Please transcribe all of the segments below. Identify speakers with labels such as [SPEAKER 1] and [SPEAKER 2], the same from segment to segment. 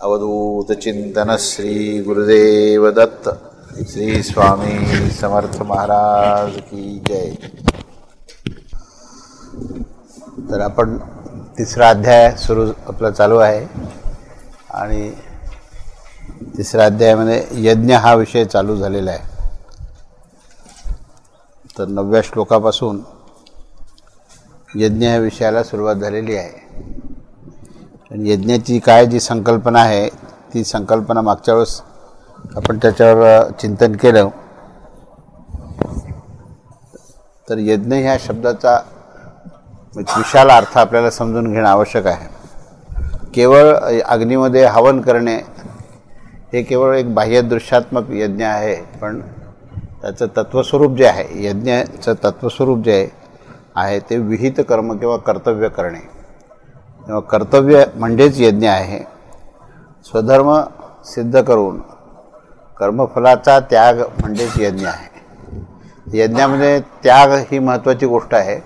[SPEAKER 1] अवधूत चिंतन श्री गुरुदेव दत्त श्री स्वामी समर्थ महाराज की जय. तर आपण तिसरा अध्याय आपला चालू आहे आणि तिसऱ्या अध्यायामध्ये यज्ञ हा विषय चालू झालेला आहे. तर 9व्या श्लोकापासून यज्ञ ह्या विषयाला सुरुवात झालेली आहे. आणि यज्ञाची काय जी संकल्पना आहे ती संकल्पना मागच्या वेळेस आपण त्याच्यावर चिंतन केलं. तर यज्ञ ह्या शब्दाचा विशाल अर्थ आपल्याला समजून घेणं आवश्यक आहे. केवळ अग्नीमध्ये हवन करणे हे केवळ एक बाह्य दृश्यात्मक यज्ञ आहे, पण त्याचं तत्त्वस्वरूप जे आहे, यज्ञाचं तत्त्वस्वरूप जे आहे ते विहित कर्म किंवा कर्तव्य करणे. तेव्हा कर्तव्य म्हणजेच यज्ञ आहे. स्वधर्म सिद्ध करून कर्मफलाचा त्याग म्हणजेच यज्ञ आहे. यज्ञामध्ये त्याग ही महत्त्वाची गोष्ट आहे.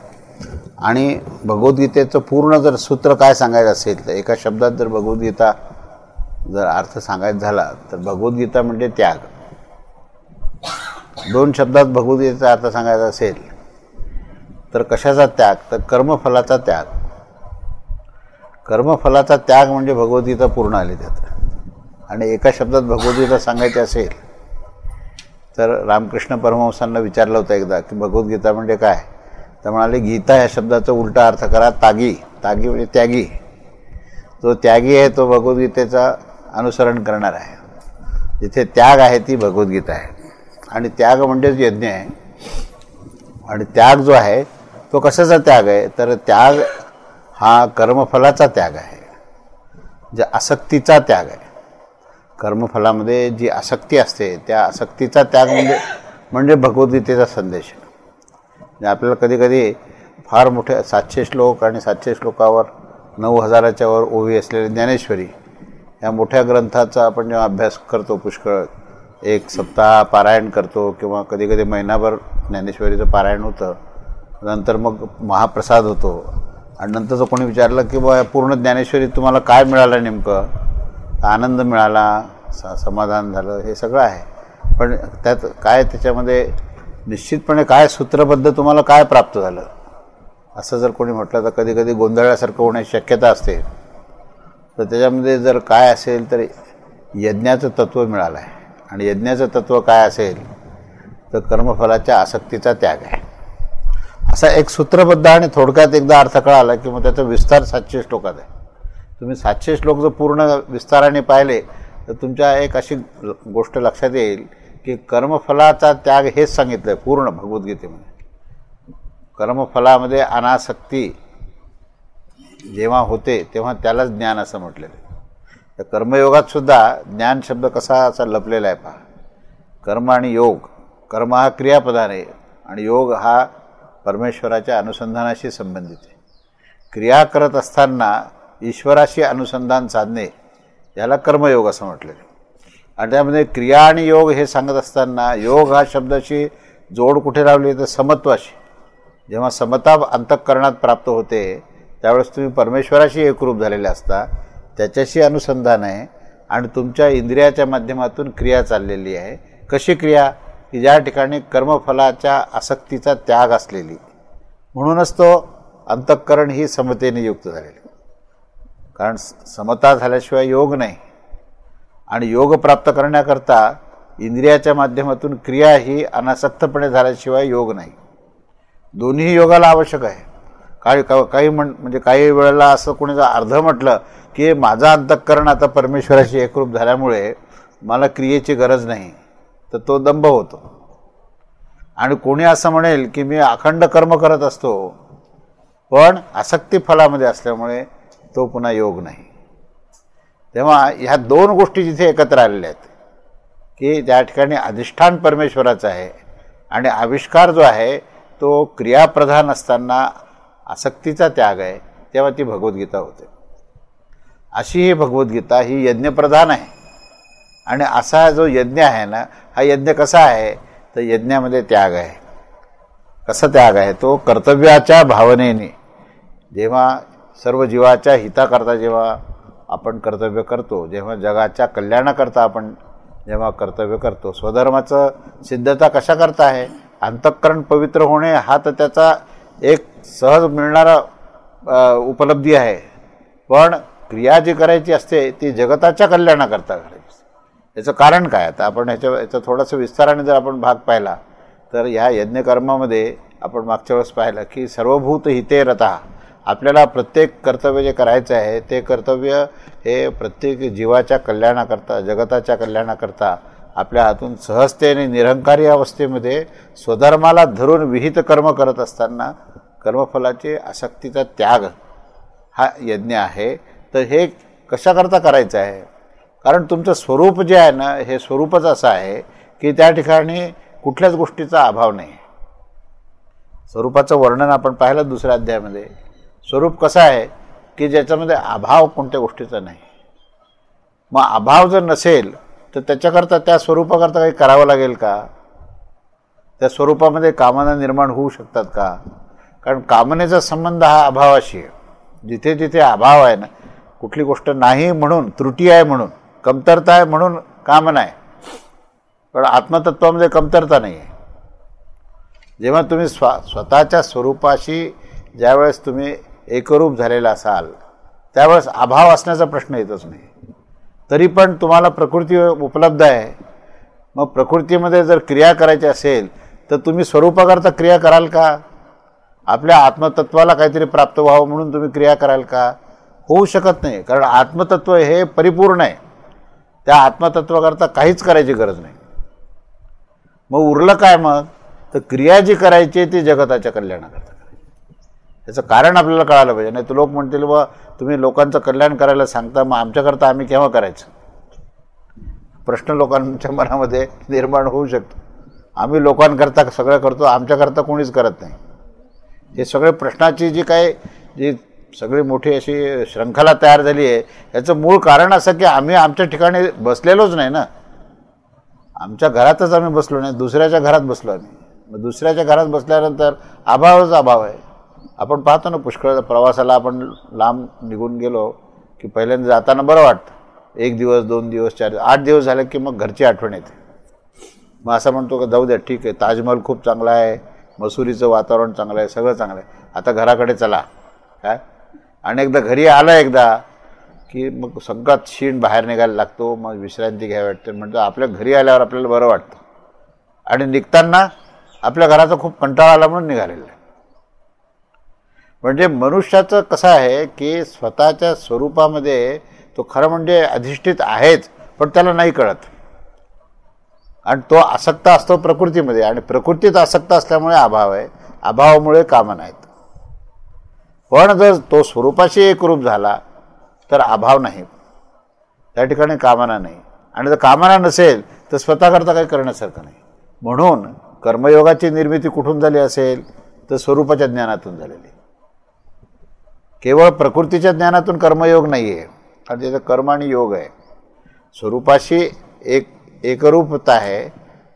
[SPEAKER 1] आणि भगवद्गीतेचं पूर्ण जर सूत्र काय सांगायचं असेल तर एका शब्दात जर भगवद्गीता जर अर्थ सांगायचा झाला तर भगवद्गीता म्हणजे त्याग. 2 शब्दात भगवद्गीतेचा अर्थ सांगायचा असेल तर कशाचा त्याग, तर कर्मफलाचा त्याग. कर्मफलाचा त्याग म्हणजे भगवद्गीता पूर्ण आली त्यात. आणि एका शब्दात भगवद्गीता सांगायची असेल तर रामकृष्ण परमहंसांना विचारलं होतं एकदा की भगवद्गीता म्हणजे काय, तर म्हणाले गीता या शब्दाचा उलटा अर्थ करा, तागी. तागी म्हणजे त्यागी. जो त्यागी आहे तो भगवद्गीतेचा अनुसरण करणार आहे. जिथे त्याग आहे ती भगवद्गीता आहे. आणि त्याग म्हणजेच यज्ञ आहे. आणि त्याग जो आहे तो कशाचा त्याग आहे, तर त्याग हा कर्मफलाचा त्याग आहे, जे आसक्तीचा त्याग आहे. कर्मफलामध्ये जी आसक्ती असते त्या आसक्तीचा त्याग म्हणजे भगवद्गीतेचा संदेश. आपल्याला कधीकधी फार मोठे 700 श्लोक आणि 700 श्लोकावर 9000च्या वर ओवी असलेले ज्ञानेश्वरी या मोठ्या ग्रंथाचा आपण जेव्हा अभ्यास करतो, पुष्कळ एक सप्ताह पारायण करतो किंवा कधीकधी महिनाभर ज्ञानेश्वरीचं पारायण होतं, नंतर मग महाप्रसाद होतो. आणि नंतर जर कोणी विचारलं की बा पूर्ण ज्ञानेश्वरी तुम्हाला काय मिळालं, नेमकं आनंद मिळाला, समाधान झालं, हे सगळं आहे, पण त्यात काय त्याच्यामध्ये निश्चितपणे काय सूत्रबद्ध तुम्हाला काय प्राप्त झालं असं जर कोणी म्हटलं तर कधीकधी गोंधळल्यासारखं होण्याची शक्यता असते. तर त्याच्यामध्ये जर काय असेल तर यज्ञाचं तत्त्व मिळालं आहे. आणि यज्ञाचं तत्त्व काय असेल तर कर्मफलाच्या आसक्तीचा त्याग आहे. असा एक सूत्रबद्ध आणि थोडक्यात एकदा अर्थ कळाला की मग त्याचा विस्तार 700 श्लोकात आहे. तुम्ही 700 श्लोक जर पूर्ण विस्ताराने पाहिले तर तुमच्या एक अशी गोष्ट लक्षात येईल की कर्मफलाचा त्याग हेच सांगितलं आहे पूर्ण भगवद्गीतेमध्ये. कर्मफलामध्ये अनासक्ती जेव्हा होते तेव्हा त्यालाच ज्ञान असं म्हटलेलं आहे. तर कर्मयोगात सुद्धा ज्ञान शब्द कसा असा लपलेला आहे पहा. कर्म आणि योग, कर्म हा क्रियापदान आहे आणि योग हा परमेश्वराच्या अनुसंधानाशी संबंधित आहे. क्रिया करत असताना ईश्वराशी अनुसंधान साधणे याला कर्मयोग असं म्हटलेलं आहे. आणि त्यामध्ये क्रिया आणि योग हे सांगत असताना योग हा शब्दाशी जोड कुठे लावली तर समत्वाशी. जेव्हा समता अंतःकरणात प्राप्त होते त्यावेळेस तुम्ही परमेश्वराशी एकरूप झालेले असता, त्याच्याशी अनुसंधान आहे आणि तुमच्या इंद्रियाच्या माध्यमातून क्रिया चाललेली आहे. कशी क्रिया, की ज्या ठिकाणी कर्मफलाच्या आसक्तीचा त्याग असलेली, म्हणूनच तो अंतःकरण ही समतेने युक्त झालेली. कारण समता झाल्याशिवाय योग नाही आणि योग प्राप्त करण्याकरता इंद्रियाच्या माध्यमातून क्रिया ही अनासक्तपणे झाल्याशिवाय योग नाही. दोन्ही योगाला आवश्यक आहे. म्हणजे काही वेळेला असं कोणी जर अर्ध म्हटलं की माझं अंतःकरण आता परमेश्वराशी एकरूप झाल्यामुळे मला क्रियेची गरज नाही, तर तो दंभ होतो. आणि कोणी असं म्हणेल की मी अखंड कर्म करत असतो पण आसक्ती फलामध्ये असल्यामुळे तो पुन्हा योग नाही. तेव्हा ह्या 2 गोष्टी जिथे एकत्र आलेल्या आहेत की ज्या ठिकाणी अधिष्ठान परमेश्वराचं आहे आणि आविष्कार जो आहे तो क्रियाप्रधान असताना आसक्तीचा त्याग आहे, तेव्हा ती भगवद्गीता होते. अशी ही भगवद्गीता ही यज्ञप्रधान आहे. आणि असा जो यज्ञ आहे ना, हा यज्ञ कसा आहे तर यज्ञामध्ये त्याग आहे. कसा त्याग आहे तो कर्तव्याच्या भावनेने. जेव्हा सर्व जीवाच्या हिताकरता जेव्हा आपण कर्तव्य करतो, जेव्हा जगाच्या कल्याणाकरता आपण जेव्हा कर्तव्य करतो, स्वधर्माचं सिद्धता कशा करता आहे? अंतःकरण पवित्र होणे हा तर त्याचा एक सहज मिळणारा उपलब्धी आहे, पण क्रिया जी करायची असते ती जगताच्या कल्याणाकरता करायची असते. याचं कारण काय? आता आपण याचा थोडंसं विस्ताराने जर आपण भाग पाहिला तर ह्या यज्ञकर्मामध्ये आपण मागच्या वेळेस पाहिलं की सर्वभूत हिते रतः, आपल्याला प्रत्येक कर्तव्य जे करायचं आहे ते कर्तव्य हे प्रत्येक जीवाच्या कल्याणाकरता, जगताच्या कल्याणाकरता आपल्या हातून सहजतेने निरंकारी अवस्थेमध्ये स्वधर्माला धरून विहित कर्म करत असताना कर्मफलाचे आसक्तीचा त्याग हा यज्ञ आहे. तर हे कशाकरता करायचं आहे? कारण तुमचं स्वरूप जे आहे ना, हे स्वरूपच असं आहे की त्या ठिकाणी कुठल्याच गोष्टीचा अभाव नाही. स्वरूपाचं वर्णन आपण पाहिलं दुसऱ्या अध्यायामध्ये. स्वरूप कसं आहे की ज्याच्यामध्ये अभाव कोणत्या गोष्टीचा नाही. मग अभाव जर नसेल तर त्याच्याकरता, त्या स्वरूपाकरता काही करावं लागेल का? त्या स्वरूपामध्ये कामना निर्माण होऊ शकतात का? कारण कामनेचा संबंध हा अभावाशी आहे. जिथे जिथे अभाव आहे ना, कुठली गोष्ट नाही म्हणून, त्रुटी आहे म्हणून, कमतरता आहे म्हणून कामना आहे, पण आत्मतत्वामध्ये कमतरता नाही आहे. जेव्हा तुम्ही स्वतःच्या स्वरूपाशी ज्यावेळेस तुम्ही एकरूप झालेला असाल त्यावेळेस अभाव असण्याचा प्रश्न येतच नाही. तरी पण तुम्हाला प्रकृती उपलब्ध आहे. मग प्रकृतीमध्ये जर क्रिया करायची असेल तर तुम्ही स्वरूपाकरता क्रिया कराल का? आपल्या आत्मतत्वाला काहीतरी प्राप्त व्हावं म्हणून तुम्ही क्रिया कराल का? होऊ शकत नाही. कारण आत्मतत्व हे परिपूर्ण आहे. त्या आत्मतत्वाकरता काहीच करायची गरज नाही. मग उरलं काय? मग तर क्रिया जी करायची ती जगताच्या कल्याणाकरता करायची. याचं कारण आपल्याला कळालं पाहिजे. नाही तर लोक म्हणतील बा तुम्ही लोकांचं कल्याण करायला सांगता, मग आमच्याकरता आम्ही केव्हा करायचं? प्रश्न लोकांच्या मनामध्ये निर्माण होऊ शकतो. आम्ही लोकांकरता सगळं करतो, आमच्याकरता कोणीच करत नाही. हे सगळे प्रश्नाची जी सगळी मोठी अशी शृंखला तयार झाली आहे, याचं मूळ कारण असं की आम्ही आमच्या ठिकाणी बसलेलोच नाही ना. आमच्या घरातच आम्ही बसलो नाही, दुसऱ्याच्या घरात बसलो आम्ही. मग दुसऱ्याच्या घरात बसल्यानंतर अभावच अभाव आहे. आपण पाहतो ना, पुष्कळ प्रवासाला आपण लांब निघून गेलो की पहिल्यांदा जाताना बरं वाटतं. 1 दिवस 2 दिवस 4 दिवस 8 दिवस झाले की मग घरची आठवण येते. मग असं म्हणतो की जाऊ द्या, ठीक आहे, ताजमहल खूप चांगला आहे, मसुरीचं वातावरण चांगलं आहे, सगळं चांगलं आहे, आता घराकडे चला. काय? आणि एकदा घरी आलं एकदा की मग सगळ्यात क्षीण बाहेर निघायला लागतो. मग विश्रांती घ्यावी वाटते. म्हणतो आपल्या घरी आल्यावर आपल्याला बरं वाटतं आणि निघताना आपल्या घराचा खूप कंटाळा आला म्हणून निघालेलं आहे. म्हणजे मनुष्याचं कसं आहे की स्वतःच्या स्वरूपामध्ये तो खरं म्हणजे अधिष्ठित आहेच, पण त्याला नाही कळत. आणि तो आसक्त असतो प्रकृतीमध्ये, आणि प्रकृतीत आसक्त असल्यामुळे अभाव आहे, अभावामुळे कामना आहेत. पण जर तो स्वरूपाशी एकरूप झाला तर अभाव नाही, त्या ठिकाणी कामना नाही. आणि जर कामना नसेल तर स्वतःकरता काही करण्यासारखं नाही. म्हणून कर्मयोगाची निर्मिती कुठून झाली असेल तर स्वरूपाच्या ज्ञानातून झालेली. केवळ प्रकृतीच्या ज्ञानातून कर्मयोग नाही आहे, कारण त्याचं कर्म आणि योग आहे. स्वरूपाशी एकरूपता आहे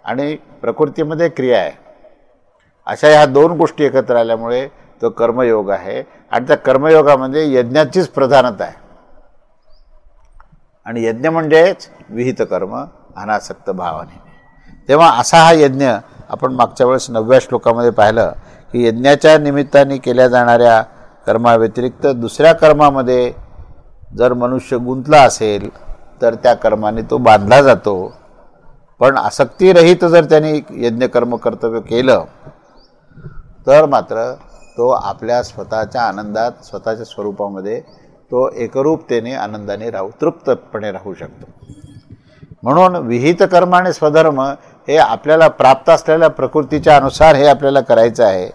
[SPEAKER 1] आणि प्रकृतीमध्ये क्रिया आहे. अशा ह्या 2 गोष्टी एकत्र आल्यामुळे तो कर्मयोग आहे. आणि त्या कर्मयोगामध्ये यज्ञाचीच प्रधानता आहे. आणि यज्ञ म्हणजेच विहित कर्म अनासक्त भावाने. तेव्हा असा हा यज्ञ आपण मागच्या वेळेस 9व्या श्लोकामध्ये पाहिलं की यज्ञाच्या निमित्ताने केल्या जाणाऱ्या कर्माव्यतिरिक्त दुसऱ्या कर्मामध्ये जर मनुष्य गुंतला असेल तर त्या कर्माने तो बांधला जातो. पण आसक्तीरहित जर त्यांनी यज्ञकर्म कर्तव्य केलं तर मात्र तो आपल्या स्वतःच्या आनंदात, स्वतःच्या स्वरूपामध्ये तो एकरूपतेने आनंदाने तृप्तपणे राहू शकतो. म्हणून विहित कर्म आणि स्वधर्म हे आपल्याला प्राप्त असलेल्या प्रकृतीच्या अनुसार हे आपल्याला करायचं आहे.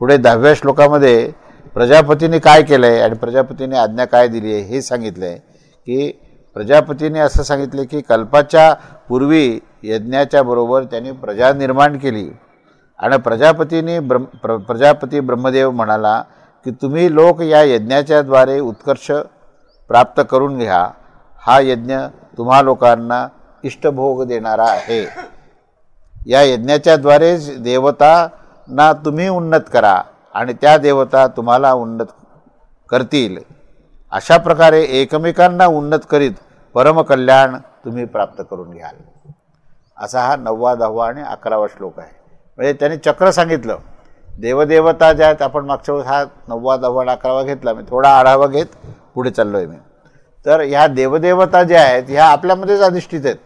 [SPEAKER 1] पुढे 10व्या श्लोकामध्ये प्रजापतीने काय केलं आहे आणि प्रजापतीने आज्ञा काय दिली आहे हे सांगितलं आहे. की प्रजापतीने असं सांगितले की कल्पाच्या पूर्वी यज्ञाच्या बरोबर त्यांनी प्रजा निर्माण केली. आणि प्रजापती ब्रह्मदेव म्हणाला की तुम्ही लोक या यज्ञाच्याद्वारे उत्कर्ष प्राप्त करून घ्या. हा यज्ञ तुम्हा लोकांना इष्टभोग देणारा आहे. या यज्ञाच्याद्वारेच देवतांना तुम्ही उन्नत करा आणि त्या देवता तुम्हाला उन्नत करतील. अशा प्रकारे एकमेकांना उन्नत करीत परमकल्याण तुम्ही प्राप्त करून घ्याल. असा हा 9वा 10वा आणि 11वा श्लोक आहे. म्हणजे त्यांनी चक्र सांगितलं. देवदेवता ज्या आहेत, आपण मागच्या वेळेस हा 9वा 10वा आणि 11वा घेतला, मी थोडा आढावा घेत पुढे चाललो आहे मी. तर ह्या देवदेवता ज्या आहेत ह्या आपल्यामध्येच अधिष्ठित आहेत.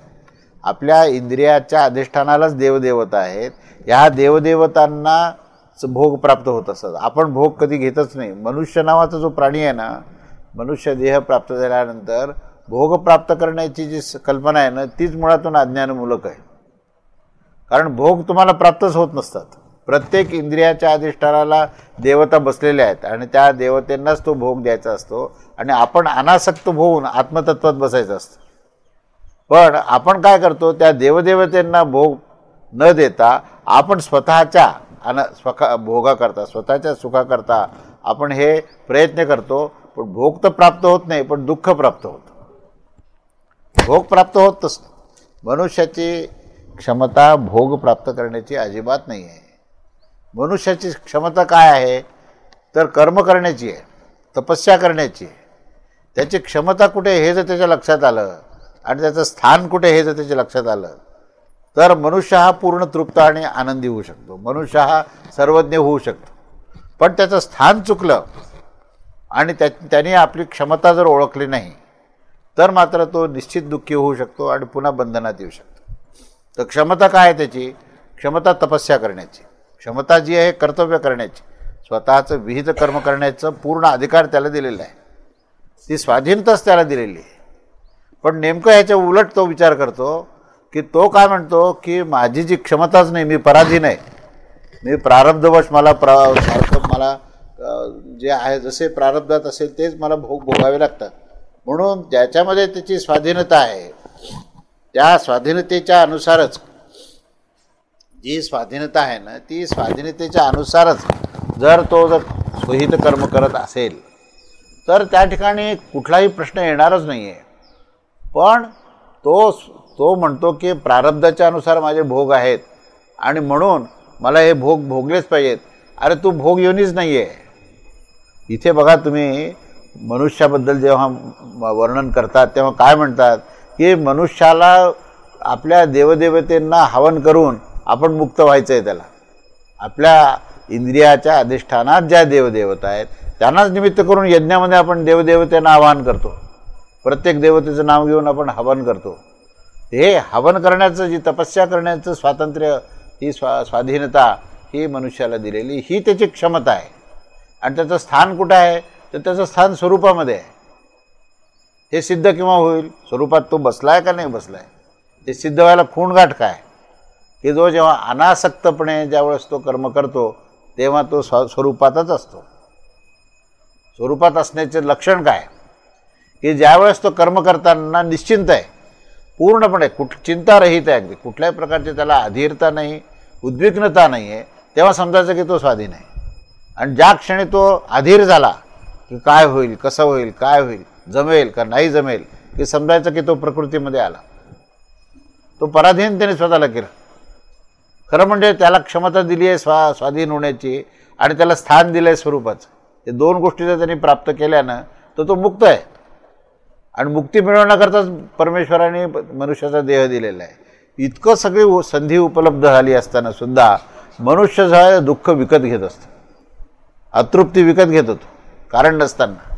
[SPEAKER 1] आपल्या इंद्रियाच्या अधिष्ठानालाच देवदेवता आहेत. ह्या देवदेवतांनाच भोग प्राप्त होत असतात. आपण भोग कधी घेतच नाही. मनुष्य नावाचा जो प्राणी आहे ना, मनुष्य देह प्राप्त झाल्यानंतर भोग प्राप्त करण्याची जी कल्पना आहे ना, तीच मुळातून अज्ञानमूलक आहे. कारण भोग तुम्हाला प्राप्तच होत नसतात. प्रत्येक इंद्रियाच्या अधिष्ठानाला देवता बसलेल्या आहेत आणि त्या देवतेंनाच तो भोग द्यायचा असतो आणि आपण अनासक्त होऊन आत्मतत्वात बसायचं असतं. पण आपण काय करतो, त्या देवदेवतेंना भोग न देता आपण स्वतःच्या भोगाकरता, स्वतःच्या सुखाकरता आपण हे प्रयत्न करतो. पण भोग तर प्राप्त होत नाही, पण दुःख प्राप्त होतं. भोग प्राप्त होतच. मनुष्याची क्षमता भोग प्राप्त करण्याची अजिबात नाही आहे. मनुष्याची क्षमता काय आहे तर कर्म करण्याची आहे, तपस्या करण्याची आहे. त्याची क्षमता कुठे हे जर त्याच्या लक्षात आलं आणि त्याचं स्थान कुठे हे जर त्याच्या लक्षात आलं तर मनुष्य हा पूर्ण तृप्त आणि आनंदी होऊ शकतो. मनुष्य हा सर्वज्ञ होऊ शकतो. पण त्याचं स्थान चुकलं आणि त्याने आपली क्षमता जर ओळखली नाही तर मात्र तो निश्चित दुःखी होऊ शकतो आणि पुन्हा बंधनात येऊ शकतो. तर क्षमता काय आहे त्याची? क्षमता तपस्या करण्याची, क्षमता जी आहे कर्तव्य करण्याची, स्वतःचं विहित कर्म करण्याचं पूर्ण अधिकार त्याला दिलेला आहे. ती स्वाधीनताच त्याला दिलेली आहे. पण नेमकं ह्याच्या उलट तो विचार करतो की तो काय म्हणतो की माझी जी क्षमताच नाही, मी पराधीन आहे, मी प्रारब्धवश मला जे आहे जसे प्रारब्धात असेल तेच मला भोगावे लागतात. म्हणून ज्याच्यामध्ये त्याची स्वाधीनता आहे त्या स्वाधीनतेच्या अनुसारच, जी स्वाधीनता आहे ना ती स्वाधीनतेच्या अनुसारच जर स्वहित कर्म करत असेल तर त्या ठिकाणी कुठलाही प्रश्न येणारच नाही आहे. पण तो म्हणतो की प्रारब्धाच्या अनुसार माझे भोग आहेत आणि म्हणून मला हे भोग भोगलेच पाहिजेत. अरे तू भोग योनीच नाही आहे. इथे बघा तुम्ही मनुष्याबद्दल जेव्हा वर्णन करतात तेव्हा काय म्हणतात की मनुष्याला आपल्या देवदेवतेंना हवन करून आपण मुक्त व्हायचं आहे. त्याला आपल्या इंद्रियाच्या अधिष्ठानात ज्या देवदेवता आहेत त्यांनाच निमित्त करून यज्ञामध्ये आपण देवदेवतेंना आवाहन करतो. प्रत्येक देवतेचं नाव घेऊन आपण हवन करतो. हे हवन करण्याचं, जी तपस्या करण्याचं स्वातंत्र्य, ही स्वाधीनता ही मनुष्याला दिलेली, ही त्याची क्षमता आहे. आणि त्याचं स्थान कुठं आहे तर त्याचं स्थान स्वरूपामध्ये आहे. हे सिद्ध केव्हा होईल? स्वरूपात तो बसलाय का नाही बसलाय ते सिद्ध व्हायला खूणगाठ काय की जो जेव्हा अनासक्तपणे ज्यावेळेस तो कर्म करतो तेव्हा तो स्वरूपातच असतो. स्वरूपात असण्याचे लक्षण काय की ज्यावेळेस तो कर्म करताना निश्चिंत आहे, पूर्णपणे चिंतारहित आहे, अगदी कुठल्याही प्रकारची त्याला अधीरता नाही, उद्विग्नता नाही आहे, तेव्हा समजायचं की तो स्वाधीन आहे. आणि ज्या क्षणी तो अधीर झाला की काय होईल, कसं होईल, काय होईल, जमेल का नाही जमेल, की समजायचं की तो प्रकृतीमध्ये आला, तो पराधीन त्याने स्वतःला केलं. खरं म्हणजे त्याला क्षमता दिली आहे स्वाधीन होण्याची आणि त्याला स्थान दिलं आहे स्वरूपाचं. हे दोन गोष्टी जर त्यांनी प्राप्त केल्यानं तर तो मुक्त आहे. आणि मुक्ती मिळवण्याकरताच परमेश्वराने मनुष्याचा देह दिलेला आहे. इतकं सगळी संधी उपलब्ध झाली असताना सुद्धा मनुष्य जो आहे दुःख विकत घेत असतो, अतृप्ती विकत घेत होतो कारण नसताना.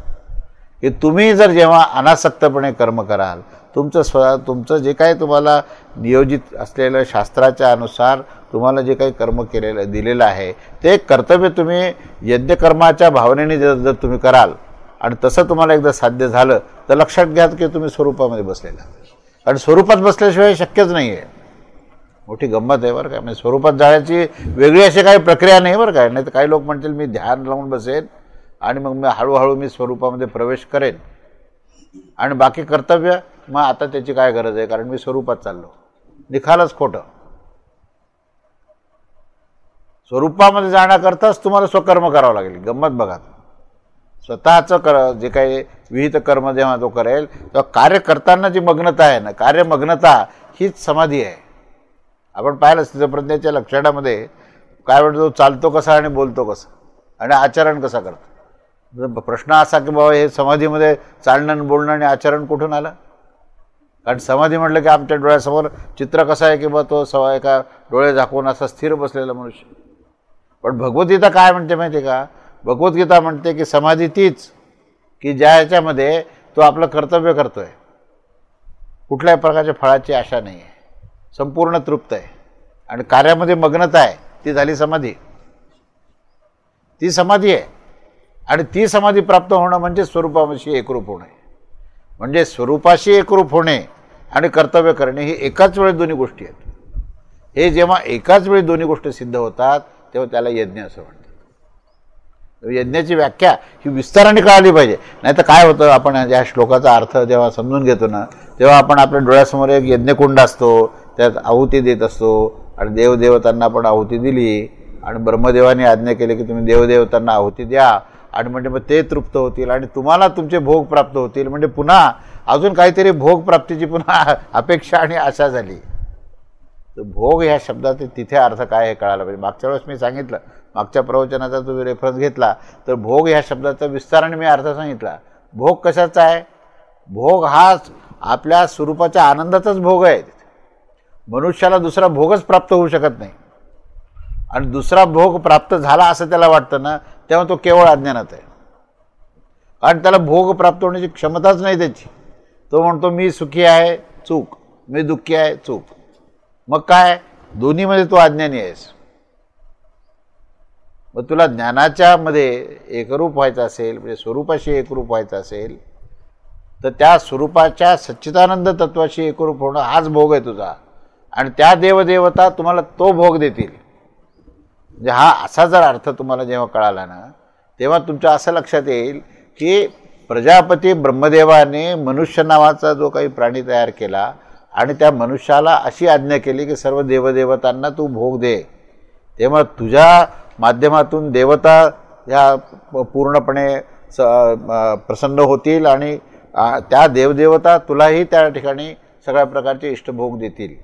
[SPEAKER 1] की तुम्ही जर जेव्हा अनासक्तपणे कर्म कराल, तुमचं जे काही तुम्हाला नियोजित असलेलं शास्त्राच्या अनुसार तुम्हाला जे काही कर्म दिलेलं आहे ते कर्तव्य तुम्ही यज्ञकर्माच्या भावनेने जर तुम्ही कराल आणि तसं तुम्हाला एकदा साध्य झालं तर लक्षात घ्या की तुम्ही स्वरूपामध्ये बसलेला. कारण स्वरूपात बसल्याशिवाय शक्यच नाही आहे. मोठी गंमत आहे बरं काय. म्हणजे स्वरूपात जाण्याची वेगळी अशी काही प्रक्रिया नाही बरं काय. नाही तर काही लोक म्हणतील मी ध्यान लावून बसेन आणि मग हळूहळू मी स्वरूपामध्ये प्रवेश करेन आणि बाकी कर्तव्य मग आता त्याची काय गरज आहे कारण मी स्वरूपात चाललो. निखालच खोटं. स्वरूपामध्ये जाण्याकरताच तुम्हाला स्वकर्म करावं लागेल. गंमत बघा. स्वतःचं जे काही विहित कर्म जेव्हा तो करेल तेव्हा कार्य करताना जी मग्नता आहे ना, कार्यमग्नता हीच समाधी आहे. आपण पाहिलं स्थितप्रज्ञेच्या लक्षणामध्ये काय म्हणतो, चालतो कसा आणि बोलतो कसं आणि आचरण कसं करतो. प्रश्न असा की बाबा हे समाधीमध्ये चालणं बोलणं आणि आचरण कुठून आलं? कारण समाधी म्हटलं की आमच्या डोळ्यासमोर चित्र कसं आहे की बा तो एका डोळे झाकून असा स्थिर बसलेला मनुष्य. पण भगवद्गीता काय म्हणते माहिती आहे का? भगवद्गीता म्हणते की समाधी तीच की ज्या ह्याच्यामध्ये तो आपलं कर्तव्य करतोय, कुठल्याही प्रकारच्या फळाची आशा नाही आहे, संपूर्ण तृप्त आहे आणि कार्यामध्ये मग्नता आहे, ती झाली समाधी. ती समाधी आहे. आणि ती समाधी प्राप्त होणं म्हणजे स्वरूपाशी एकरूप होणे. म्हणजे स्वरूपाशी एकरूप होणे आणि कर्तव्य करणे ही एकाच वेळी दोन्ही गोष्टी आहेत. हे जेव्हा एकाच वेळी दोन्ही गोष्टी सिद्ध होतात तेव्हा त्याला यज्ञ असं म्हणतात. यज्ञाची व्याख्या ही विस्ताराने कळाली पाहिजे. नाही तर काय होतं, आपण या श्लोकाचा अर्थ जेव्हा समजून घेतो ना तेव्हा आपण आपल्या डोळ्यासमोर एक यज्ञकुंड असतो, त्यात आहुती देत असतो आणि देवदेवतांना आपण आहुती दिली आणि ब्रह्मदेवाने आज्ञा केली की तुम्ही देवदेवतांना आहुती द्या आणि म्हणजे मग ते तृप्त होतील आणि तुम्हाला तुमचे भोग प्राप्त होतील. म्हणजे पुन्हा अजून काहीतरी भोग प्राप्तीची पुन्हा अपेक्षा आणि आशा झाली. तर भोग ह्या शब्दाचा तिथे अर्थ काय हे कळायला पाहिजे. मागच्या वेळेस मी सांगितलं, मागच्या प्रवचनाचा तुम्ही रेफरन्स घेतला तर भोग ह्या शब्दाचा विस्ताराने मी अर्थ सांगितला. भोग कशाचा आहे? भोग हाच आपल्या स्वरूपाच्या आनंदाचाच भोग आहे. मनुष्याला दुसरा भोगच प्राप्त होऊ शकत नाही आणि दुसरा भोग प्राप्त झाला असं त्याला वाटतं ना तेव्हा तो केवळ अज्ञानात आहे. कारण त्याला भोग प्राप्त होण्याची क्षमताच नाही त्याची. तो म्हणतो मी सुखी आहे, चूक, मी दुःखी आहे, चूक. मग काय? दोन्हीमध्ये तू अज्ञानी आहेस. मग तुला ज्ञानाच्या मध्ये एकरूप व्हायचं असेल, म्हणजे स्वरूपाशी एकरूप व्हायचं असेल तर त्या स्वरूपाच्या सच्चिदानंद तत्वाशी एकरूप होणं हाच भोग आहे तुझा. आणि त्या देवदेवता तुम्हाला तो भोग देतील. म्हणजे हा असा जर अर्थ तुम्हाला जेव्हा कळाला ना तेव्हा तुमच्या असं लक्षात येईल की प्रजापती ब्रह्मदेवाने मनुष्य नावाचा जो काही प्राणी तयार केला आणि त्या मनुष्याला अशी आज्ञा केली की सर्व देवदेवतांना तू भोग दे. तेव्हा तुझ्या माध्यमातून देवता ह्या पूर्णपणे प्रसन्न होतील आणि त्या देवदेवता तुलाही त्या ठिकाणी सगळ्या प्रकारचे इष्टभोग देतील.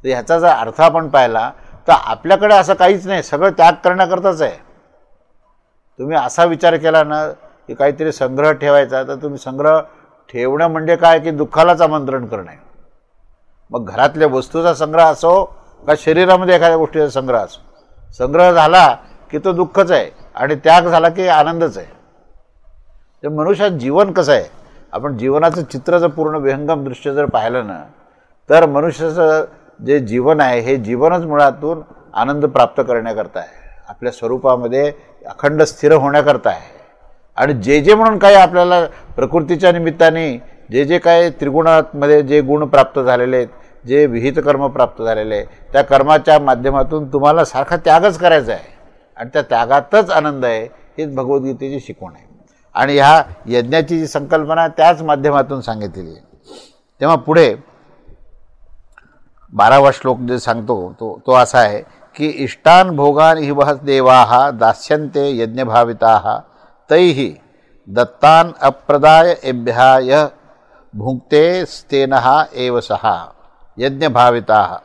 [SPEAKER 1] तर ह्याचा जर अर्थ आपण पाहिला तर आपल्याकडे असं काहीच नाही, सगळं त्याग करण्याकरताच आहे. तुम्ही असा विचार केला ना की काहीतरी संग्रह ठेवायचा तर तुम्ही संग्रह ठेवणं म्हणजे काय की दुःखालाच आमंत्रण करणे. मग घरातल्या वस्तूचा संग्रह असो का शरीरामध्ये एखाद्या गोष्टीचा संग्रह असो, संग्रह झाला की तो दुःखच आहे आणि त्याग झाला की आनंदच आहे. तर मनुष्यात जीवन कसं आहे, आपण जीवनाचं चित्र जर पूर्ण विहंगम दृश्य जर पाहिलं ना तर मनुष्याचं जे जीवन आहे हे जीवनच मुळातून आनंद प्राप्त करण्याकरता आहे, आपल्या स्वरूपामध्ये अखंड स्थिर होण्याकरता आहे. आणि जे जे म्हणून काही आपल्याला प्रकृतीच्या निमित्ताने जे जे काही त्रिगुणामध्ये जे गुण प्राप्त झालेले आहेत, जे विहित कर्म प्राप्त झालेले आहे, त्या कर्माच्या माध्यमातून तुम्हाला सारखा त्यागच करायचा आहे आणि त्या त्यागातच आनंद आहे. हीच भगवद्गीतेची शिकवण आहे. आणि ह्या यज्ञाची जी संकल्पना त्याच माध्यमातून सांगितलेली आहे. तेव्हा पुढे 12वा श्लोक जे सांगतो तो असा आहे की इष्टान भोगान हि वह देवाः दास्यन्ते यज्ञभाविताः तैहि दत्तान अप्रदाय एभ्याय भुंक्ते स्तेनः एव सहा. यज्ञभाविताः,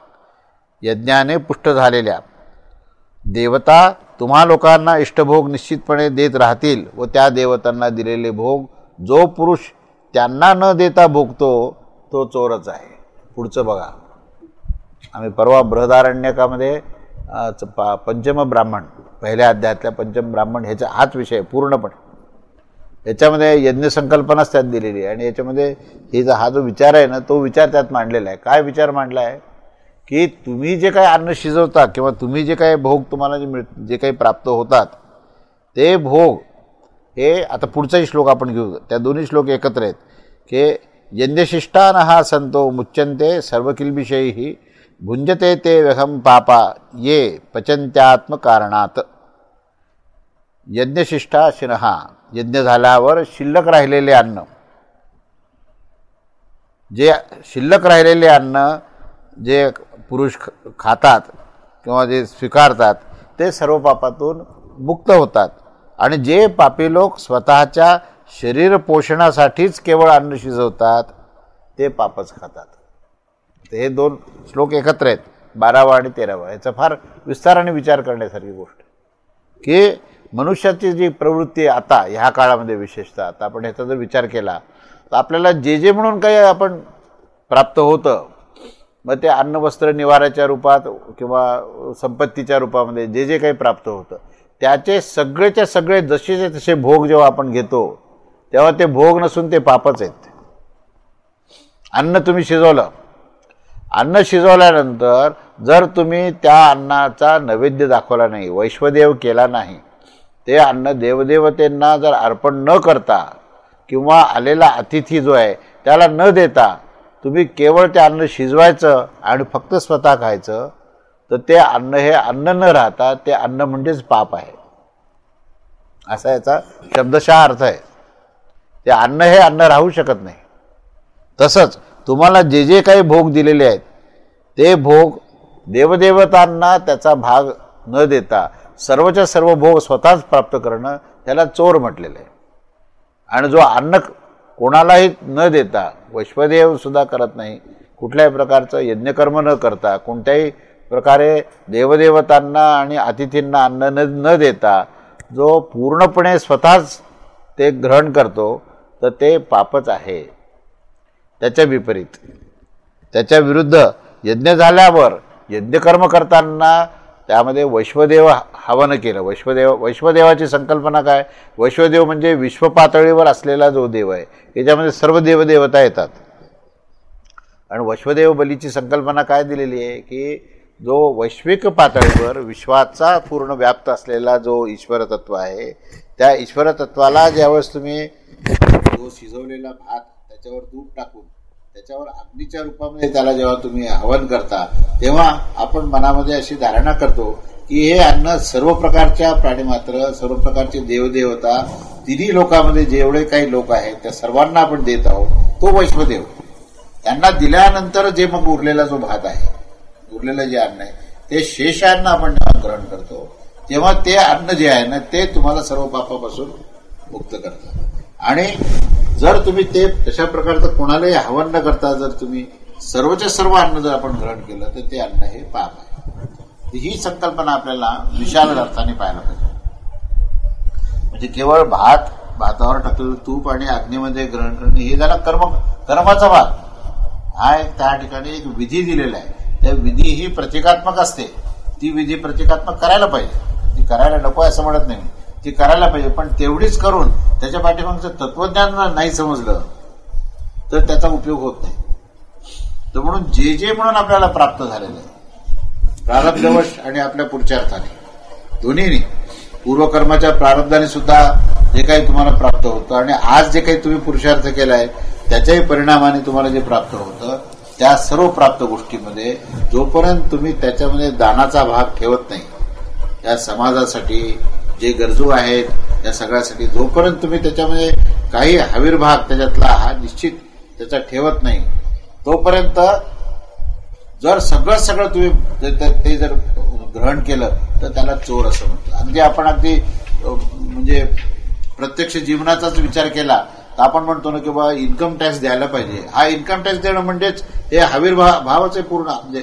[SPEAKER 1] यज्ञाने पुष्ट झालेल्या देवता तुम्हा लोकांना इष्टभोग निश्चितपणे देत राहतील व त्या देवतांना दिलेले भोग जो पुरुष त्यांना न देता भोगतो तो चोरच आहे. पुढचं बघा, आम्ही परवा बृहदारण्यकामध्ये पंचम ब्राह्मण पहिल्या अध्यायातल्या पंचम ब्राह्मण ह्याचा हाच विषय पूर्णपणे याच्यामध्ये यज्ञ संकल्पनाच त्यात दिलेली आहे. आणि याच्यामध्ये हा जो विचार आहे ना तो विचार त्यात मांडलेला आहे. काय विचार मांडला आहे की तुम्ही जे काही अन्न शिजवता किंवा तुम्ही जे काही भोग तुम्हाला जे काही प्राप्त होतात ते भोग हे आता पुढचाही श्लोक आपण घेऊ. त्या दोन्ही श्लोक एकत्र आहेत की यज्ञशिष्टानः संतो मुच्यन्ते सर्वकिल्बिषैः भुंजते ते व्यहम पापा ये पचन्त्यात्मकारणात. यज्ञशिष्टाशिनः, यज्ञ झाल्यावर शिल्लक राहिलेले अन्न, जे शिल्लक राहिलेले अन्न जे पुरुष खातात किंवा जे स्वीकारतात ते सर्व पापातून मुक्त होतात. आणि जे पापी लोक स्वतःच्या शरीर पोषणासाठीच केवळ अन्न शिजवतात ते पापच खातात. हे दोन श्लोक एकत्र आहेत, 12वा आणि 13वा. याचा फार विस्ताराने विचार करण्यासारखी गोष्ट की मनुष्याची जी प्रवृत्ती आहे आता ह्या काळामध्ये विशेषतः, आता आपण ह्याचा जर विचार केला तर आपल्याला जे जे म्हणून काही आपण प्राप्त होतं, मग ते अन्न वस्त्र निवाऱ्याच्या रूपात किंवा संपत्तीच्या रूपामध्ये जे जे काही प्राप्त होतं त्याचे सगळेच्या सगळे जसेचे तसे भोग जेव्हा आपण घेतो तेव्हा ते भोग नसून ते पापच आहेत. अन्न तुम्ही शिजवलं, अन्न शिजवल्यानंतर जर तुम्ही त्या अन्नाचा नैवेद्य दाखवला नाही, वैश्वदेव केला नाही, ते अन्न देवदेवतेंना जर अर्पण न करता किंवा आलेला अतिथी जो आहे त्याला न देता तुम्ही केवळ ते अन्न शिजवायचं आणि फक्त स्वतः खायचं, तर ते अन्न हे अन्न न राहता ते अन्न म्हणजेच पाप आहे, असा याचा शब्दशः अर्थ आहे. ते अन्न हे अन्न राहू शकत नाही. तसंच तुम्हाला जे जे काही भोग दिलेले आहेत ते भोग देवदेवतांना त्याचा भाग न देता सर्वच्या सर्व भोग स्वतःच प्राप्त करणं त्याला चोर म्हटलेलं आहे. आणि जो अन्न कोणालाही न देता, वैश्वदेव सुद्धा करत नाही, कुठल्याही प्रकारचं यज्ञकर्म न करता, कोणत्याही प्रकारे देवदेवतांना आणि अतिथींना अन्न न देता जो पूर्णपणे स्वतःच ते ग्रहण करतो तर ते पापच आहे. त्याच्या विपरीत, त्याच्या विरुद्ध यज्ञ झाल्यावर यज्ञकर्म करताना त्यामध्ये वैश्वदेव हवन केलं. वैश्वदेवाची संकल्पना काय? वैश्वदेव म्हणजे विश्वपातळीवर असलेला जो देव आहे, याच्यामध्ये सर्व देवदेवता येतात. आणि वैश्वदेव बलीची संकल्पना काय दिलेली आहे की जो वैश्विक पातळीवर विश्वाचा पूर्ण व्याप्त असलेला जो ईश्वर तत्व आहे, त्या ईश्वर तत्वाला ज्यावेळेस तुम्ही जो शिजवलेला भात त्याच्यावर दूध टाकून त्याच्यावर अग्नीच्या रूपामध्ये त्याला जेव्हा तुम्ही हवन करता तेव्हा आपण मनामध्ये अशी धारणा करतो की हे अन्न सर्व प्रकारच्या प्राणीमात्र, सर्व प्रकारचे देवदेवता, तिन्ही लोकांमध्ये जेवढे काही लोक आहेत त्या सर्वांना आपण देत आहोत. तो वैश्वदेव त्यांना दिल्यानंतर जे मग उरलेला जो भात आहे, उरलेलं जे अन्न आहे ते शेष अन्न आपण जेव्हा ग्रहण करतो तेव्हा ते अन्न जे आहे ना ते तुम्हाला सर्व पापापासून मुक्त करतं. आणि जर तुम्ही ते तशा प्रकारचं कोणालाही हवन न करता जर तुम्ही सर्वच्या सर्व अन्न जर आपण ग्रहण केलं तर ते अन्न हे पाप आहे. ही संकल्पना आपल्याला विशाल अर्थाने पाहायला पाहिजे. म्हणजे केवळ भातावर टाकलेलं तूप आणि अग्नीमध्ये ग्रहण करणे हे झाला कर्माचा भाग. हा एक त्या ठिकाणी एक विधी दिलेला आहे. त्या विधी ही प्रतिकात्मक असते, ती विधी प्रतिकात्मक करायला पाहिजे. ती करायला नको असं म्हणत नाही, ती करायला पाहिजे, पण तेवढीच करून त्याच्या पाठीमागचं तत्वज्ञान नाही समजलं तर त्याचा उपयोग होत नाही. तर म्हणून जे जे म्हणून आपल्याला प्राप्त झालेलं आहे प्रारब्धवश आणि आपल्या पुरुषार्थाने दोन्हीने, पूर्वकर्माच्या प्रारब्धाने सुद्धा जे काही तुम्हाला प्राप्त होतं आणि आज जे काही तुम्ही पुरुषार्थ केलाय त्याच्याही परिणामाने तुम्हाला जे प्राप्त होतं त्या सर्व प्राप्त गोष्टीमध्ये जोपर्यंत तुम्ही त्याच्यामध्ये दानाचा भाग ठेवत नाही, त्या समाजासाठी जे गरजू आहेत त्या सगळ्यासाठी जोपर्यंत तुम्ही त्याच्यामध्ये काही आविर्भाग त्याच्यातला हा निश्चित त्याचा ठेवत नाही, तोपर्यंत जर सगळं तुम्ही ते जर ग्रहण केलं तर त्याला चोर असं म्हणतो. अगदी आपण अगदी म्हणजे प्रत्यक्ष जीवनाचाच विचार केला तर आपण म्हणतो ना की बाबा इन्कम टॅक्स द्यायला पाहिजे. हा इन्कम टॅक्स देणं म्हणजेच हे आविर्भावाचे पूर्ण म्हणजे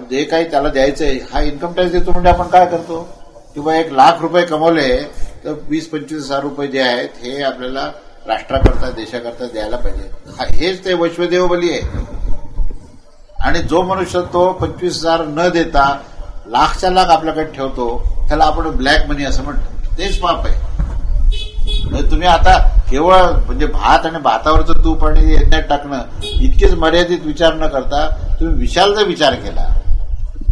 [SPEAKER 1] जे काही त्याला द्यायचंय हा इन्कम टॅक्स देतो. म्हणजे आपण काय करतो किंवा 1,00,000 रुपये कमवले तर 20-25 हजार रुपये जे आहेत हे आपल्याला राष्ट्राकरता देशाकरता द्यायला पाहिजे. हेच ते वैश्वदेव बली आहे. आणि जो मनुष्य तो 25,000 न देता लाखच्या लाख आपल्याकडे ठेवतो त्याला आपण ब्लॅक मनी असं म्हणतो. तेच पाप आहे. तुम्ही आता केवळ म्हणजे भात आणि भातावरचं तूप आणि यज्ञात टाकणं इतकेच मर्यादित विचार न करता तुम्ही विशाल जर विचार केला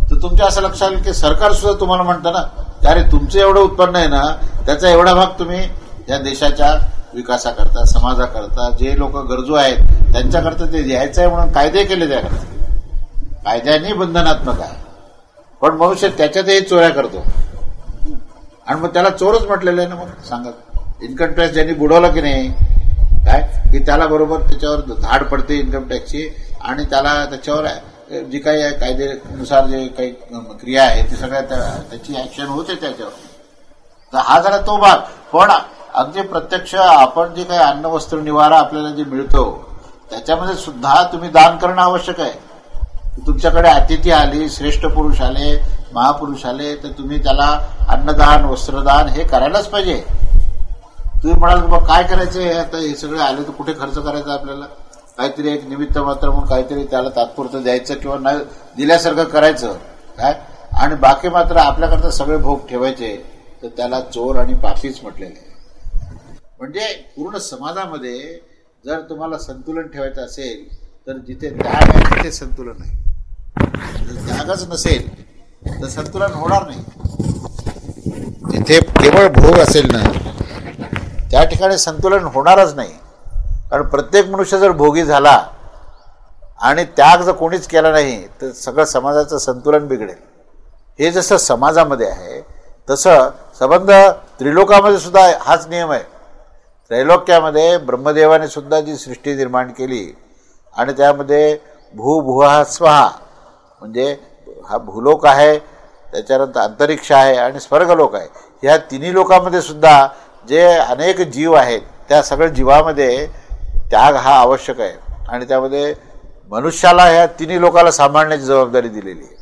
[SPEAKER 1] तर तुमच्या असं लक्षात येईल की सरकार सुद्धा तुम्हाला म्हणतं ना अरे तुमचं एवढं उत्पन्न आहे ना त्याचा एवढा भाग तुम्ही या देशाच्या विकासाकरता, समाजाकरता, जे लोक गरजू आहेत त्यांच्याकरता ते द्यायचं आहे म्हणून कायदे केले त्याकरता. कायद्याने बंधनात्मक आहे, पण मनुष्य त्याच्यातही चोऱ्या करतो आणि मग त्याला चोरच म्हटलेलं आहे ना. मग सांगा इन्कम टॅक्स ज्यांनी बुडवलं की नाही काय की त्याला बरोबर त्याच्यावर धाड पडते इन्कम टॅक्सची आणि त्याला त्याच्यावर जी काही कायद्यानुसार जे काही क्रिया आहे ती सगळ्या त्याची ऍक्शन होते त्याच्यावर. तर हा झाला तो भाग. पण अगदी प्रत्यक्ष आपण जे काही अन्न वस्त्र निवारा आपल्याला जे मिळतो त्याच्यामध्ये सुद्धा तुम्ही दान करणं आवश्यक आहे. तुमच्याकडे अतिथी आली, श्रेष्ठ पुरुष आले, महापुरुष आले तर तुम्ही त्याला अन्नदान वस्त्रदान हे करायलाच पाहिजे. तुम्ही म्हणाल बाबा काय करायचं आता हे सगळे आले तर कुठे खर्च करायचा आपल्याला, काहीतरी एक निमित्त मात्र म्हणून काहीतरी त्याला तात्पुरतं द्यायचं किंवा न दिल्यासारखं करायचं काय, आणि बाकी मात्र आपल्याकरता सगळे भोग ठेवायचे, तर त्याला चोर आणि पापीच म्हटलेले आहे. म्हणजे पूर्ण समाजामध्ये जर तुम्हाला संतुलन ठेवायचं असेल तर जिथे त्याग आहे तिथे संतुलन आहे. जर त्यागच नसेल तर संतुलन होणार नाही. जिथे केवळ भोग असेल ना त्या ठिकाणी संतुलन होणारच नाही. कारण प्रत्येक मनुष्य जर भोगी झाला आणि त्याग जर कोणीच केला नाही तर सगळं समाजाचं संतुलन बिघडेल. हे जसं समाजामध्ये आहे तसं संबंध त्रिलोकामध्ये सुद्धा हाच नियम आहे. त्रैलोक्यामध्ये ब्रह्मदेवाने सुद्धा जी सृष्टी निर्माण केली आणि त्यामध्ये भूभुवः स्वहा म्हणजे हा भूलोक आहे, त्याच्यानंतर अंतरिक्ष आहे आणि स्वर्गलोक आहे. ह्या तिन्ही लोकांमध्ये सुद्धा जे अनेक जीव आहेत त्या सगळ्या जीवामध्ये त्याग हा आवश्यक आहे. आणि त्यामध्ये मनुष्याला ह्या तिन्ही लोकाला सांभाळण्याची जबाबदारी दिलेली आहे.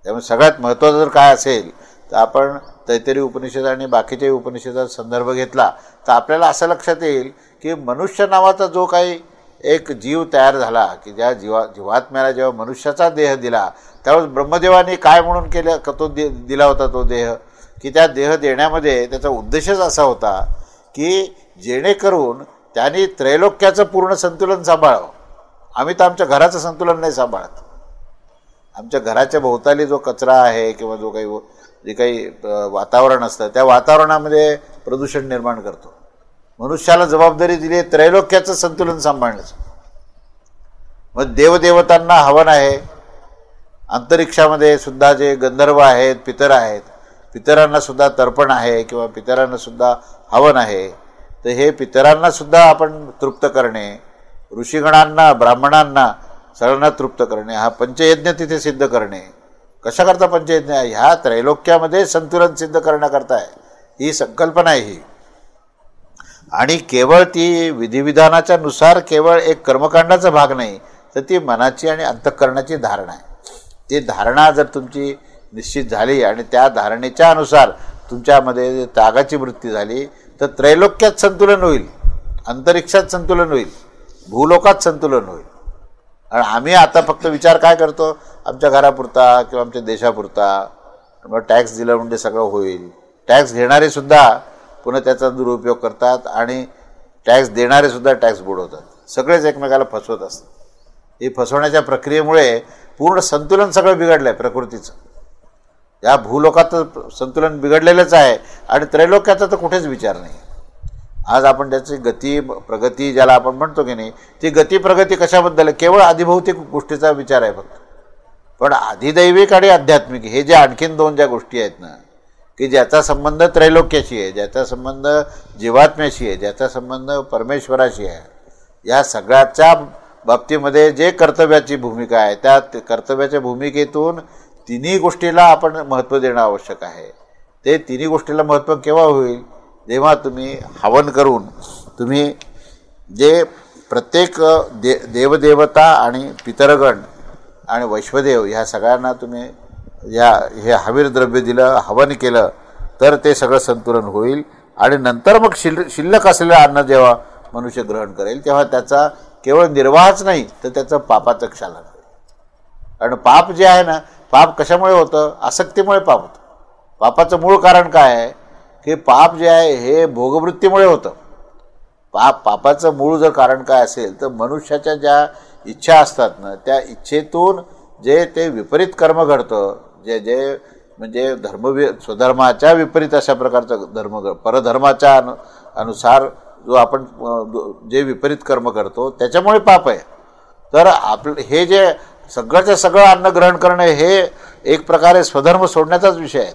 [SPEAKER 1] त्यामुळे सगळ्यात महत्त्वाचं जर काय असेल तर आपण तैत्तिरीय उपनिषद आणि बाकीच्याही उपनिषदाचा संदर्भ घेतला तर आपल्याला असं लक्षात येईल की मनुष्य नावाचा जो काही एक जीव तयार झाला की ज्या जीवात्म्याला जेव्हा मनुष्याचा देह दिला त्यावेळेस ब्रह्मदेवाने काय म्हणून केलं का तो दिला होता तो देह, की त्या देह देण्यामध्ये त्याचा उद्देशच असा होता की जेणेकरून त्यांनी त्रैलोक्याचं पूर्ण संतुलन सांभाळावं. आम्ही तर आमच्या घराचं संतुलन नाही सांभाळत. आमच्या घराच्या भोवताली जो कचरा आहे किंवा जो काही जे काही वातावरण असतं त्या वातावरणामध्ये प्रदूषण निर्माण करतो. मनुष्याला जबाबदारी दिली आहे त्रैलोक्याचं संतुलन सांभाळण्याचं. मग देवदेवतांना हवन आहे. अंतरिक्षामध्ये सुद्धा जे गंधर्व आहेत, पितर आहेत, पितरांना सुद्धा तर्पण आहे किंवा पितरांना सुद्धा हवन आहे. तर हे पितरांना सुद्धा आपण तृप्त करणे, ऋषीगणांना ब्राह्मणांना सगळ्यांना तृप्त करणे, हा पंचयज्ञ तिथे सिद्ध करणे. कशाकरता पंचयज्ञ? ह्या त्रैलोक्यामध्ये संतुलन सिद्ध करण्याकरता आहे. ही संकल्पना आहे ही. आणि केवळ ती विधिविधानाच्या नुसार केवळ एक कर्मकांडाचा भाग नाही तर ती मनाची आणि अंतःकरणाची धारणा आहे. ती धारणा जर तुमची निश्चित झाली आणि त्या धारणेच्या अनुसार तुमच्यामध्ये त्यागाची वृत्ती झाली तर त्रैलोक्यात संतुलन होईल, अंतरिक्षात संतुलन होईल, भूलोकात संतुलन होईल. आणि आम्ही आता फक्त विचार काय करतो आमच्या घरापुरता किंवा आमच्या देशापुरता, मग टॅक्स दिलं म्हणजे सगळं होईल. टॅक्स घेणारे सुद्धा पुन्हा त्याचा दुरुपयोग करतात आणि टॅक्स देणारे सुद्धा टॅक्स बुडवतात. सगळेच एकमेकाला फसवत असतात. ही फसवण्याच्या प्रक्रियेमुळे पूर्ण संतुलन सगळं बिघडलं आहे प्रकृतीचं. या भूलोकाचं संतुलन बिघडलेलंच आहे आणि त्रैलोक्याचा तर कुठेच विचार नाही. आज आपण त्याची गती प्रगती ज्याला आपण म्हणतो की नाही, ती गती प्रगती कशाबद्दल आहे? केवळ आधिभौतिक गोष्टीचा विचार आहे फक्त. पण अधिदैविक आणि आध्यात्मिक हे जे आणखीन दोन ज्या गोष्टी आहेत ना की ज्याचा संबंध त्रैलोक्याशी आहे, ज्याचा संबंध जीवात्म्याशी आहे, ज्याचा संबंध परमेश्वराशी आहे, या सगळ्याच्या बाबतीमध्ये जे कर्तव्याची भूमिका आहे त्या कर्तव्याच्या भूमिकेतून तिन्ही गोष्टीला आपण महत्त्व देणं आवश्यक आहे. ते तिन्ही गोष्टीला महत्त्व केव्हा होईल? जेव्हा तुम्ही हवन करून तुम्ही जे प्रत्येक देवदेवता आणि पितरगण आणि वैश्वदेव ह्या सगळ्यांना तुम्ही हे हवीर द्रव्य दिलं, हवन केलं तर ते सगळं संतुलन होईल. आणि नंतर मग शिल्लक असलेलं अन्न जेव्हा मनुष्य ग्रहण करेल तेव्हा त्याचा केवळ निर्वाहच नाही तर त्याचं पापाचं क्षालन होईल. कारण पाप जे आहे ना, पाप कशामुळे होतं? आसक्तीमुळे पाप होतं. पापाचं मूळ कारण काय आहे की पाप जे आहे हे भोगवृत्तीमुळे होतं. पापाचं मूळ जर कारण काय असेल तर मनुष्याच्या ज्या इच्छा असतात ना त्या इच्छेतून जे ते विपरीत कर्म घडतं, जे म्हणजे स्वधर्माच्या विपरीत अशा प्रकारचं धर्म परधर्माच्या अनुसार जो आपण जे विपरीत कर्म करतो त्याच्यामुळे पाप आहे. तर हे जे सगळ्याचं सगळं अन्न ग्रहण करणे हे एक प्रकारे स्वधर्म सोडण्याचाच विषय आहे.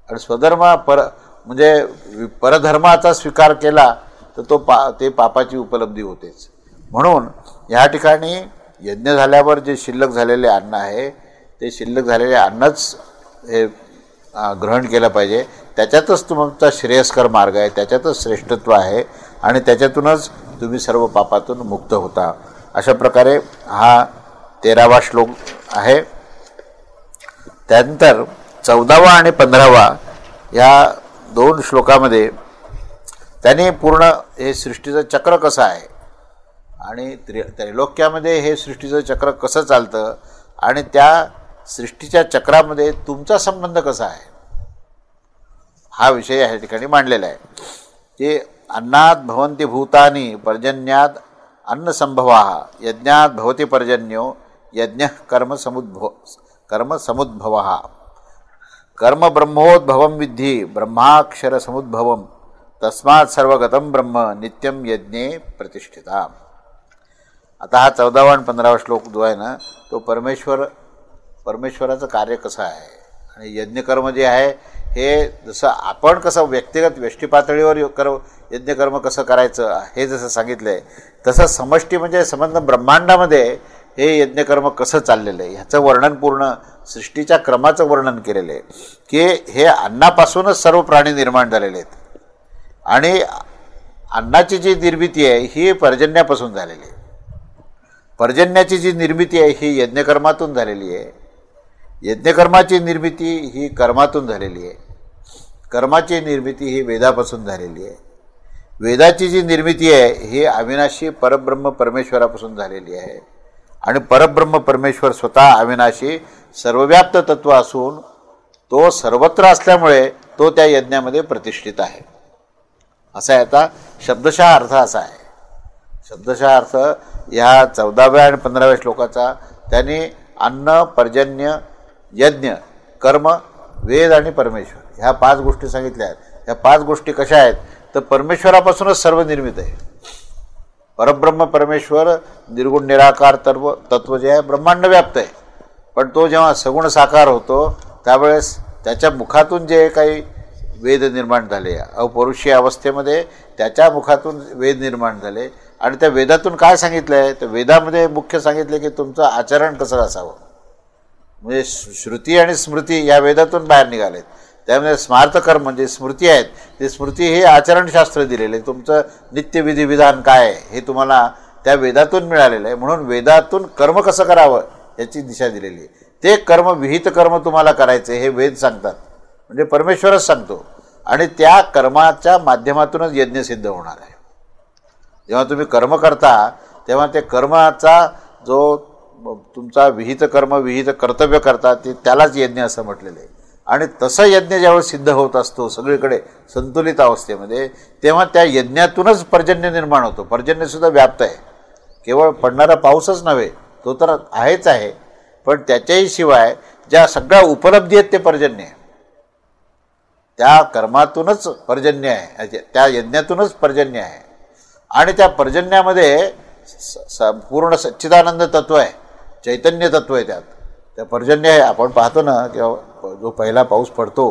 [SPEAKER 1] आणि स्वधर्म म्हणजे परधर्माचा स्वीकार केला तर ते पापाची उपलब्धी होतेच. म्हणून या ठिकाणी यज्ञ झाल्यावर जे शिल्लक झालेले अन्न आहे ते शिल्लक झालेले अन्नच हे ग्रहण केलं पाहिजे. त्याच्यातच तुमचा श्रेयस्कर मार्ग आहे, त्याच्यातच श्रेष्ठत्व आहे आणि त्याच्यातूनच तुम्ही सर्व पापातून मुक्त होता. अशा प्रकारे हा 13वा श्लोक आहे. त्यानंतर 14वा आणि 15वा या 2 श्लोकामध्ये त्याने पूर्ण हे सृष्टीचं चक्र कसं आहे आणि त्रैलोक्यामध्ये हे सृष्टीचं चक्र कसं चालतं आणि त्या सृष्टीच्या चक्रामध्ये तुमचा संबंध कसा आहे हा विषय या ठिकाणी मांडलेला आहे. की अन्नात भवन्ति भूतानि पर्जन्यात अन्नसंभवाः यज्ञात भवति पर्जन्यो यज्ञ कर्मसमुद्भवः कर्म ब्रह्मोद्भवं विद्धि ब्रह्माक्षरसमुद्भवं तस्मात् सर्वगतं ब्रह्म नित्यं यज्ञे प्रतिष्ठिता. आता हा 14वा आणि 15वा श्लोक जो आहे ना तो परमेश्वराचं कार्य कसं आहे आणि यज्ञकर्म जे आहे हे जसं आपण कसं व्यक्तिगत व्यष्टी पातळीवर यज्ञकर्म कसं करायचं हे जसं सांगितलं आहे तसं समष्टी म्हणजे संबंध ब्रह्मांडामध्ये हे यज्ञकर्म कसं चाललेलं आहे ह्याचं वर्णन पूर्ण सृष्टीच्या क्रमाचं वर्णन केलेलं आहे. की हे अन्नापासूनच सर्व प्राणी निर्माण झालेले आहेत आणि अन्नाची जी निर्मिती आहे ही पर्जन्यापासून झालेली आहे. पर्जन्याची जी निर्मिती आहे ही यज्ञकर्मातून झालेली आहे. यज्ञकर्माची निर्मिती ही कर्मातून झालेली आहे. कर्माची निर्मिती ही वेदापासून झालेली आहे. वेदाची जी निर्मिती आहे ही अविनाशी परब्रह्म परमेश्वरापासून झालेली आहे आणि परब्रह्म परमेश्वर स्वतः अविनाशी सर्वव्याप्त तत्व असून तो सर्वत्र असल्यामुळे तो त्या यज्ञामध्ये प्रतिष्ठित आहे. असा आहे. आता शब्दशः अर्थ असा आहे. शब्दशः अर्थ ह्या 14व्या आणि 15व्या श्लोकाचा त्यांनी अन्न पर्जन्य यज्ञ कर्म वेद आणि परमेश्वर ह्या 5 गोष्टी सांगितल्या आहेत. ह्या 5 गोष्टी कशा आहेत तर परमेश्वरापासूनच सर्व निर्मित आहे. परब्रह्म परमेश्वर निर्गुण निराकार तत्व जे आहे ब्रह्मांड व्याप्त आहे. पण तो जेव्हा सगुण साकार होतो त्यावेळेस त्याच्या मुखातून जे काही वेद निर्माण झाले अपौरुषीय अवस्थेमध्ये त्याच्या मुखातून वेद निर्माण झाले आणि त्या वेदातून काय सांगितलं आहे तर वेदामध्ये मुख्य सांगितलं की तुमचं आचरण कसं असावं. म्हणजे श्रुती आणि स्मृती या वेदातून बाहेर निघालेत. त्यामध्ये स्मार्थकर्म म्हणजे स्मृती आहेत ते स्मृती हे आचरणशास्त्र दिलेले तुमचं नित्यविधी विधान काय आहे हे तुम्हाला त्या वेदातून मिळालेलं आहे. म्हणून वेदातून कर्म कसं करावं याची दिशा दिलेली आहे. ते कर्म विहित कर्म तुम्हाला करायचे हे वेद सांगतात म्हणजे परमेश्वरच सांगतो आणि त्या कर्माच्या माध्यमातूनच यज्ञ सिद्ध होणार आहे. जेव्हा तुम्ही कर्म करता तेव्हा ते कर्माचा जो तुमचा विहित कर्म विहित कर्तव्य करता ते त्यालाच यज्ञ असं म्हटलेलं आहे. आणि तसं यज्ञ ज्यावेळेस सिद्ध होत असतो सगळीकडे संतुलित अवस्थेमध्ये तेव्हा त्या यज्ञातूनच पर्जन्य निर्माण होतो. पर्जन्यसुद्धा व्याप्त आहे. केवळ पडणारा पाऊसच नव्हे तो तर आहेच आहे पण त्याच्याही शिवाय ज्या सगळ्या उपलब्धी आहेत ते पर्जन्य आहे. त्या कर्मातूनच पर्जन्य आहे त्या यज्ञातूनच पर्जन्य आहे आणि त्या पर्जन्यामध्ये पूर्ण सच्चिदानंद तत्व आहे चैतन्य तत्व आहे. त्या पर्जन्य आहे. आपण पाहतो ना किंवा जो पहिला पाऊस पडतो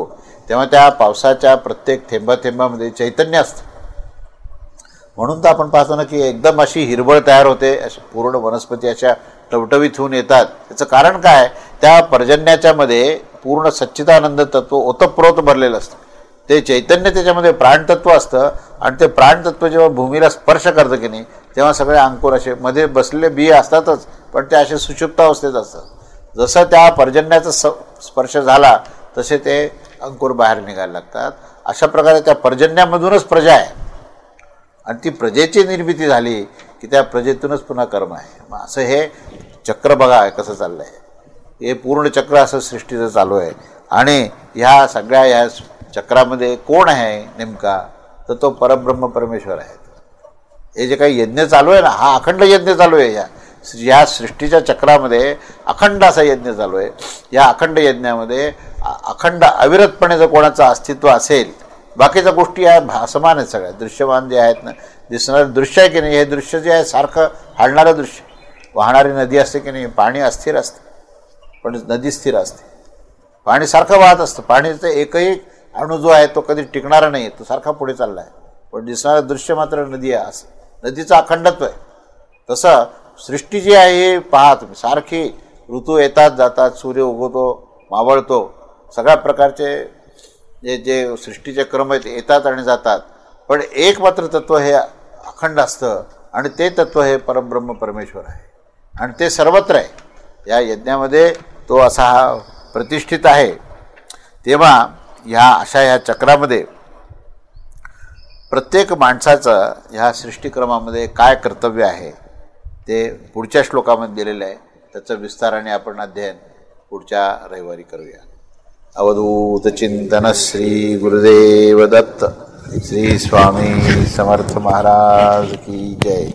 [SPEAKER 1] तेव्हा त्या पावसाच्या प्रत्येक थेंबाथेंबामध्ये चैतन्य असतं. म्हणून तर आपण पाहतो ना की एकदम अशी हिरवळ तयार होते अशी पूर्ण वनस्पती अशा टवटवीत होऊन येतात. त्याचं कारण काय त्या पर्जन्याच्या मध्ये पूर्ण सच्चिदानंद तत्व ओतप्रोत भरलेलं असतं. ते चैतन्य त्याच्यामध्ये प्राणतत्व असतं आणि ते प्राणतत्व जेव्हा भूमीला स्पर्श करतं की नाही तेव्हा सगळे अंकुर असे मध्ये बसलेले बिये असतातच पण ते असे सुषुप्त अवस्थेत असतात. जसं त्या पर्जन्याचा स्पर्श झाला तसे ते अंकुर बाहेर निघायला लागतात. अशा प्रकारे त्या पर्जन्यामधूनच प्रजा आहे आणि ती प्रजेची निर्मिती झाली की त्या प्रजेतूनच पुन्हा कर्म आहे. मग असं हे चक्र बघा कसं चाललं आहे. हे पूर्ण चक्र असं सृष्टीचं चालू आहे आणि ह्या सगळ्या ह्या चक्रामध्ये कोण आहे नेमका तर तो परब्रह्म परमेश्वर आहे. हे जे काही यज्ञ चालू आहे ना हा अखंड यज्ञ चालू आहे. या सृष्टीच्या चक्रामध्ये अखंड असा यज्ञ चालू आहे. या अखंड यज्ञामध्ये अखंड अविरतपणे जर कोणाचं अस्तित्व असेल बाकीच्या गोष्टी या भासमान आहेत सगळ्या दृश्यमान जे आहेत ना दिसणारं दृश्य आहे की नाही हे दृश्य जे आहे सारखं हालणारं दृश्य. वाहणारी नदी असते की नाही पाणी अस्थिर असतं पण नदी स्थिर असते. पाणी सारखं वाहत असतं. पाणीचं एकही अणू जो आहे तो कधी टिकणारा नाही तो सारखा पुढे चालला आहे पण दिसणारं दृश्य मात्र नदी आहे असं नदीचं अखंडत्व आहे. तसं सृष्टी जी आहे हे पहा तुम्ही सारखी ऋतू येतात जातात सूर्य उगवतो मावळतो सगळ्या प्रकारचे जे सृष्टीचे क्रम आहेत येतात आणि जातात पण एक मात्र तत्व हे अखंड असतं आणि ते तत्व हे परब्रह्म परमेश्वर आहे आणि ते सर्वत्र आहे. या यज्ञामध्ये तो असा हा प्रतिष्ठित आहे, तेव्हा ह्या चक्रामध्ये प्रत्येक माणसाचं ह्या सृष्टिक्रमामध्ये काय कर्तव्य आहे ते पुढच्या श्लोकामध्ये दिलेलं आहे. त्याचं विस्ताराने आपण अध्ययन पुढच्या रविवारी करूया. अवधूत चिंतन श्री गुरुदेव दत्त. श्री स्वामी समर्थ महाराज की जय.